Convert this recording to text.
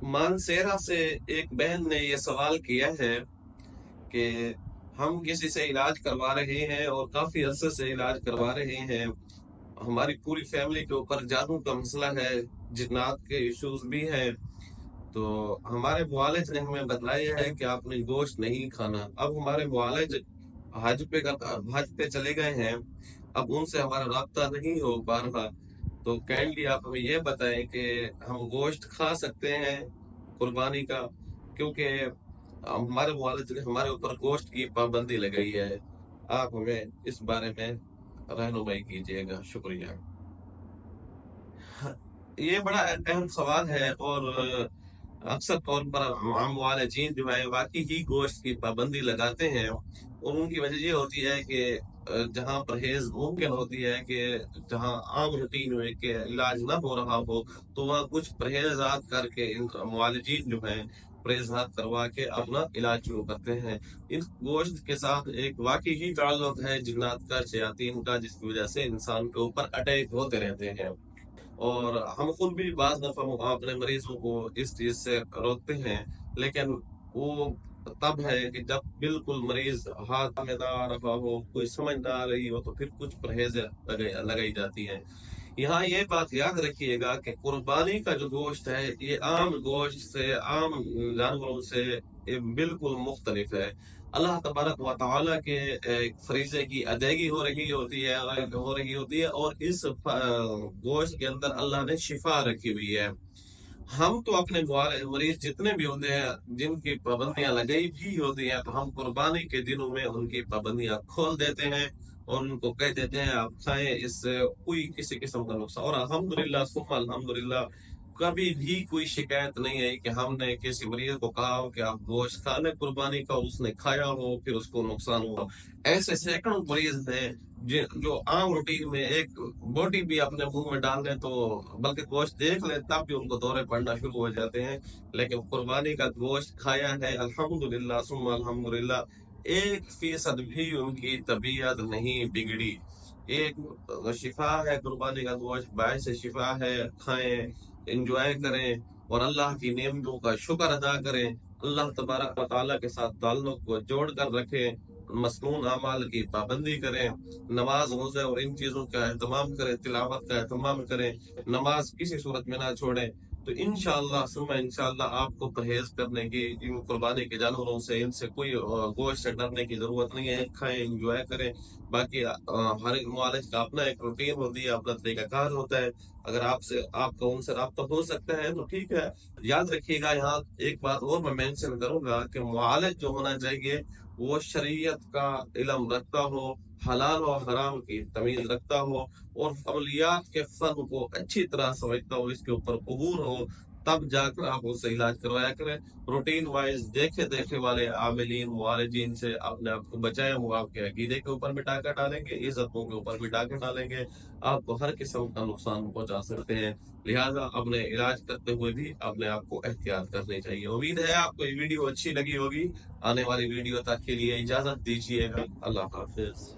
मानसेरा से एक बहन ने ये सवाल किया है कि हम किसी से इलाज करवा रहे हैं और काफी अरसे से इलाज करवा रहे हैं। हमारी पूरी फैमिली के ऊपर जादू का मसला है, जिन्नात के इश्यूज भी हैं। तो हमारे मुआलिज ने हमें बताया है कि आपने गोश्त नहीं खाना। अब हमारे मुआलिज हज पे चले गए हैं। अब उनसे हमारा राब्ता नहीं हो पा रहा। तो काइंडली आप हमें ये बताएं कि हम गोश्त खा सकते हैं कुर्बानी का, क्योंकि हमारे वालिद ने हमारे ऊपर गोश्त की पाबंदी लगाई है। आप हमें इस बारे में रहनुमाई कीजिएगा, शुक्रिया। हाँ, ये बड़ा अहम सवाल है और अक्सर तौर पर आम वालजीन जो है वाकई ही गोश्त की पाबंदी लगाते हैं, और उनकी वजह ये होती है कि जहाँ परहेज मुमकिन होती है कि जहाँ आम रूटीन में के इलाज ना हो रहा हो, तो वहाँ कुछ परहेजात करके इन मुआलिजीन जो है परहेजात करवा के अपना इलाज शुरू करते हैं। इन गोश्त के साथ एक वाकई ही ताल्लुक है जिन्नात का, शयातीन का, जिसकी वजह से इंसान के ऊपर अटैक होते रहते हैं। और हम खुद भी बाज दफा अपने मरीजों को इस चीज से रोकते हैं, लेकिन वो तब है कि जब बिल्कुल मरीज हाथ में ना आ रहा हो, कोई समझ ना आ रही हो, तो फिर कुछ परहेज लगाई जाती है। यहाँ ये बात याद रखिएगा कि कुर्बानी का जो गोश्त है ये आम गोश्त से, आम जानवरों से ये बिल्कुल मुख्तलिफ है। अल्लाह तबारक व तआला के फरीजे की अदायगी हो रही होती है, और इस गोश्त के अंदर अल्लाह ने शिफा रखी हुई है। हम तो अपने मरीज जितने भी होते हैं जिनकी पाबंदियां लगाई भी होती हैं, तो हम कुर्बानी के दिनों में उनकी पाबंदियां खोल देते हैं और उनको कह देते हैं आप खाएं, इससे कोई किसी किस्म का नुकसान। और अल्हम्दुलिल्लाह सुम्मा अल्हम्दुलिल्लाह कभी भी कोई शिकायत नहीं है कि हमने किसी मरीज को कहा हो कि आप गोश्त खा लें कुर्बानी का, उसने खाया हो फिर उसको नुकसान हुआ। ऐसे सैकड़ों मरीज हैं जो आम रूटीन में एक बोटी भी अपने मुंह में डाल लें, तो बल्कि गोश्त देख लें तब भी उनको दौरे पड़ना शुरू हो जाते हैं। लेकिन कुर्बानी का गोश्त खाया है अल्हम्दुलिल्लाह सुम्मा अल्हम्दुलिल्लाह, 1% भी उनकी तबीयत नहीं बिगड़ी। एक शिफा है कुर्बानी का गोश्त, बायस शिफा है। खाएं, एंजॉय करें और अल्लाह की नेमतों का शुक्र अदा करें। अल्लाह तबारक व तआला के साथ ताल्लुक को जोड़ कर रखें, मसनून अमाल की पाबंदी करें, नमाज रोजे और इन चीजों का एहतमाम करें, तिलावत का एहतमाम करें, नमाज किसी सूरत में ना छोड़ें। तो इंशाअल्लाह सुम्मा इंशाअल्लाह आपको परहेज करने की, इन कुर्बानी के जानवरों से, इनसे कोई गोश्त से डरने की जरूरत नहीं है। खाएं, एंजॉय करें। बाकी हर एक मुआलिज का अपना एक रूटीन होती है, अपना तरीकाकार होता है। अगर आपसे आपका उनसे राब्ता हो सकता है तो ठीक है। याद रखिएगा, यहाँ एक बात और मैं मेंशन करूंगा कि मुआलिज जो होना चाहिए वो शरीयत का इल्म रखता हो, हलाल और हराम की तमीज रखता हो, और अमलियात के फन को अच्छी तरह समझता हो, इसके ऊपर अबूर हो, तब जाकर आप उससे इलाज करवाया करें। रूटीन वाइज देखे देखे वाले आमिलीन मुआलिजीन से अपने आप को बचाएं। वो आपके अकीदे के ऊपर भी टाका डालेंगे, इज्जतों के ऊपर भी टाका डालेंगे, आपको हर किस्म का नुकसान पहुंचा सकते हैं। लिहाजा अपने इलाज करते हुए भी अपने आप को एहतियात करनी चाहिए। उम्मीद है आपको ये वीडियो अच्छी लगी होगी। आने वाली वीडियो तक के लिए इजाजत दीजिएगा। अल्लाह हाफिज।